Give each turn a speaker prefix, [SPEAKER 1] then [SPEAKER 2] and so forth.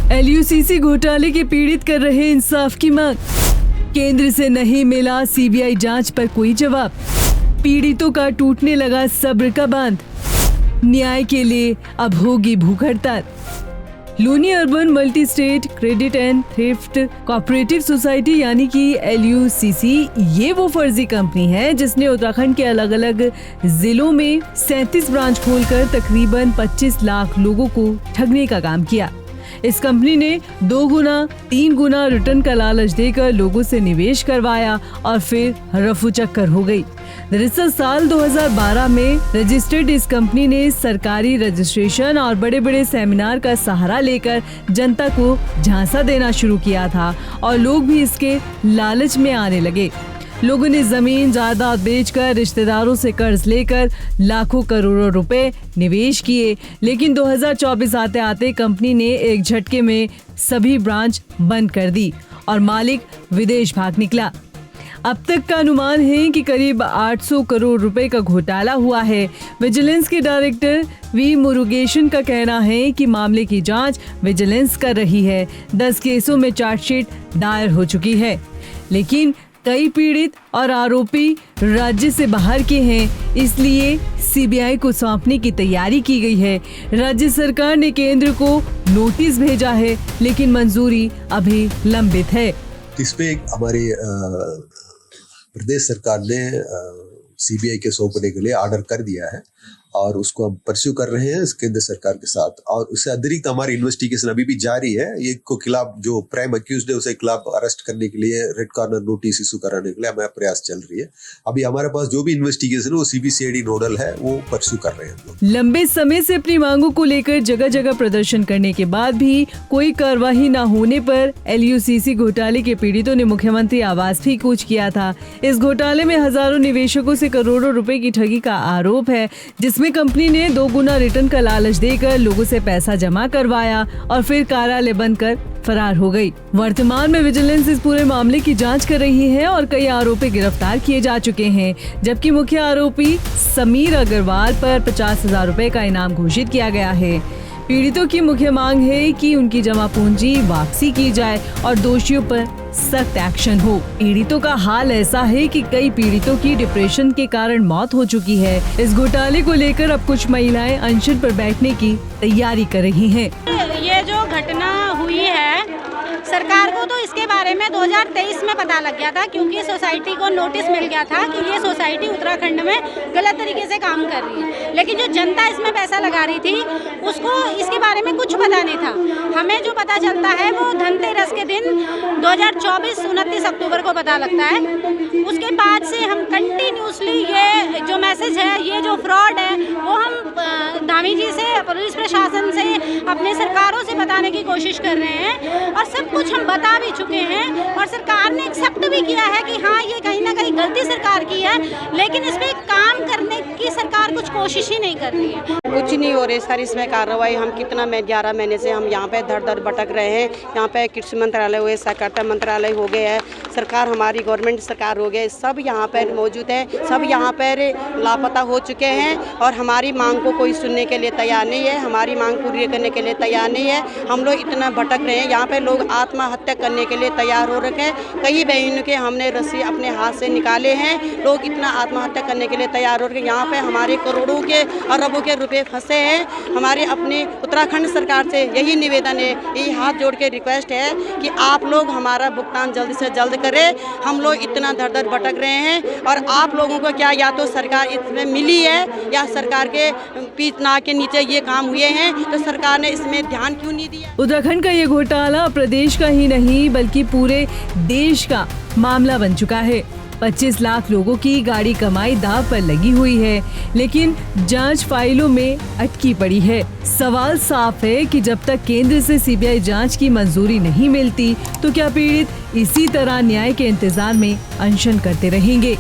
[SPEAKER 1] LUCC घोटाले के पीड़ित कर रहे इंसाफ की मांग। केंद्र से नहीं मिला CBI जांच पर कोई जवाब। पीड़ितों का टूटने लगा सब्र का बांध। न्याय के लिए अब होगी भूख हड़ताल। Luni urban multi state credit and thrift cooperative society यानी कि LUCC ये वो फर्जी कंपनी है जिसने उत्तराखंड के अलग अलग जिलों में 37 ब्रांच खोलकर तकरीबन 25 लाख लोगों को ठगने का काम किया। इस कंपनी ने 2 गुना 3 गुना रिटर्न का लालच देकर लोगों से निवेश करवाया और फिर रफू चक्कर हो गई। दरअसल साल 2012 में रजिस्टर्ड इस कंपनी ने सरकारी रजिस्ट्रेशन और बड़े बड़े सेमिनार का सहारा लेकर जनता को झांसा देना शुरू किया था और लोग भी इसके लालच में आने लगे। लोगों ने जमीन जायदाद बेचकर रिश्तेदारों से कर्ज लेकर लाखों करोड़ों रुपए निवेश किए, लेकिन 2024 आते आते कंपनी ने एक झटके में सभी ब्रांच बंद कर दी और मालिक विदेश भाग निकला। अब तक का अनुमान है कि करीब 800 करोड़ रुपए का घोटाला हुआ है। विजिलेंस के डायरेक्टर V मुरुगेशन का कहना है कि मामले की जांच विजिलेंस कर रही है। 10 केसों में चार्जशीट दायर हो चुकी है, लेकिन कई पीड़ित और आरोपी राज्य से बाहर के हैं, इसलिए CBI को सौंपने की तैयारी की गई है। राज्य सरकार ने केंद्र को नोटिस भेजा है, लेकिन मंजूरी अभी लंबित है।
[SPEAKER 2] इस पे हमारे प्रदेश सरकार ने CBI के सौंपने के लिए ऑर्डर कर दिया है और उसको हम परस्यू कर रहे हैं केंद्र सरकार के साथ। और उससे अतिरिक्त हमारी इन्वेस्टिगेशन अभी भी जारी है। ये को खिलाफ जो प्राइम अक्यूज्ड है उसे खिलाफ अरेस्ट करने के लिए रेड कॉर्नर नोटिस इशू कराने के लिए हमारा प्रयास चल रही है। अभी हमारे पास जो भी इन्वेस्टिगेशन है वो CBCID नोडल है, वो परस्यू कर रहे हैं।
[SPEAKER 1] लंबे समय से अपनी मांगों को लेकर जगह जगह प्रदर्शन करने के बाद भी कोई कार्रवाई न होने पर LUCC घोटाले के पीड़ितों ने मुख्यमंत्री आवास भी कूच किया था। इस घोटाले में हजारों निवेशकों से करोड़ों रुपए की ठगी का आरोप है, जिसमें कंपनी ने 2 गुना रिटर्न का लालच देकर लोगों से पैसा जमा करवाया और फिर कार्यालय बंद कर फरार हो गई। वर्तमान में विजिलेंस इस पूरे मामले की जांच कर रही है और कई आरोपी गिरफ्तार किए जा चुके हैं, जबकि मुख्य आरोपी समीर अग्रवाल पर 50,000 रुपए का इनाम घोषित किया गया है। पीड़ितों की मुख्य मांग है कि उनकी जमा पूंजी वापसी की जाए और दोषियों पर सख्त एक्शन हो। पीड़ितों का हाल ऐसा है कि कई पीड़ितों की डिप्रेशन के कारण मौत हो चुकी है। इस घोटाले को लेकर अब कुछ महिलाएं अनशन पर बैठने की तैयारी कर रही हैं।
[SPEAKER 3] ये जो घटना हुई है, सरकार को तो इसके बारे में 2023 में पता लग गया था, क्योंकि सोसाइटी को नोटिस मिल गया था कि ये सोसाइटी उत्तराखंड में गलत तरीके से काम कर रही है। लेकिन जो जनता इसमें पैसा लगा रही थी उसको इसके बारे में कुछ पता नहीं था। हमें जो पता चलता है वो धनतेरस के दिन 2024 29 अक्टूबर को पता लगता है। उसके बाद से हम कंटिन्यूसली ये जो मैसेज है, ये जो फ्रॉड है, वो हम धामी जी से, पुलिस प्रशासन से, अपने सरकारों से बताने की कोशिश कर रहे हैं और सब कुछ हम बता भी चुके हैं और सरकार ने एक्सेप्ट भी किया है कि हाँ ये कहीं ना कहीं गलती सरकार की है, लेकिन इस पे काम करने की सरकार कुछ कोशिश ही नहीं कर रही है।
[SPEAKER 4] कुछ नहीं हो रही सर इसमें कार्रवाई। हम कितना 11 महीने से हम यहाँ पे दर दर भटक रहे हैं। यहाँ पे कृषि मंत्रालय हुए, सहकारिता मंत्रालय हो गए है, सरकार हमारी गवर्नमेंट सरकार हो गए, सब यहाँ पर मौजूद है, सब यहाँ पर लापता हो चुके हैं और हमारी मांग को कोई सुनने के लिए तैयार नहीं है, हमारी मांग पूरी करने के लिए तैयार नहीं है। हम लोग इतना भटक रहे हैं, यहाँ पे लोग आत्महत्या करने के लिए तैयार हो रखे हैं। कई बहनों के हमने रस्सी अपने हाथ से निकाले हैं, लोग इतना आत्महत्या करने के लिए तैयार हो रखे हैं। यहाँ पे हमारे करोड़ों के अरबों के रुपए फंसे हैं। हमारे अपने उत्तराखंड सरकार से यही निवेदन है, यही हाथ जोड़ के रिक्वेस्ट है कि आप लोग हमारा भुगतान जल्द से जल्द करें। हम लोग इतना दर दर भटक रहे हैं और आप लोगों को क्या या तो सरकार इसमें मिली है या सरकार के पीठ नाक के नीचे ये काम हुए हैं, तो सरकार ने इसमें ध्यान क्यों नहीं दिया।
[SPEAKER 1] उत्तराखंड का ये घोटाला प्रदेश का ही नहीं बल्कि पूरे देश का मामला बन चुका है। 25 लाख लोगों की गाड़ी कमाई दांव पर लगी हुई है, लेकिन जांच फाइलों में अटकी पड़ी है। सवाल साफ है कि जब तक केंद्र से CBI जांच की मंजूरी नहीं मिलती तो क्या पीड़ित इसी तरह न्याय के इंतजार में अनशन करते रहेंगे।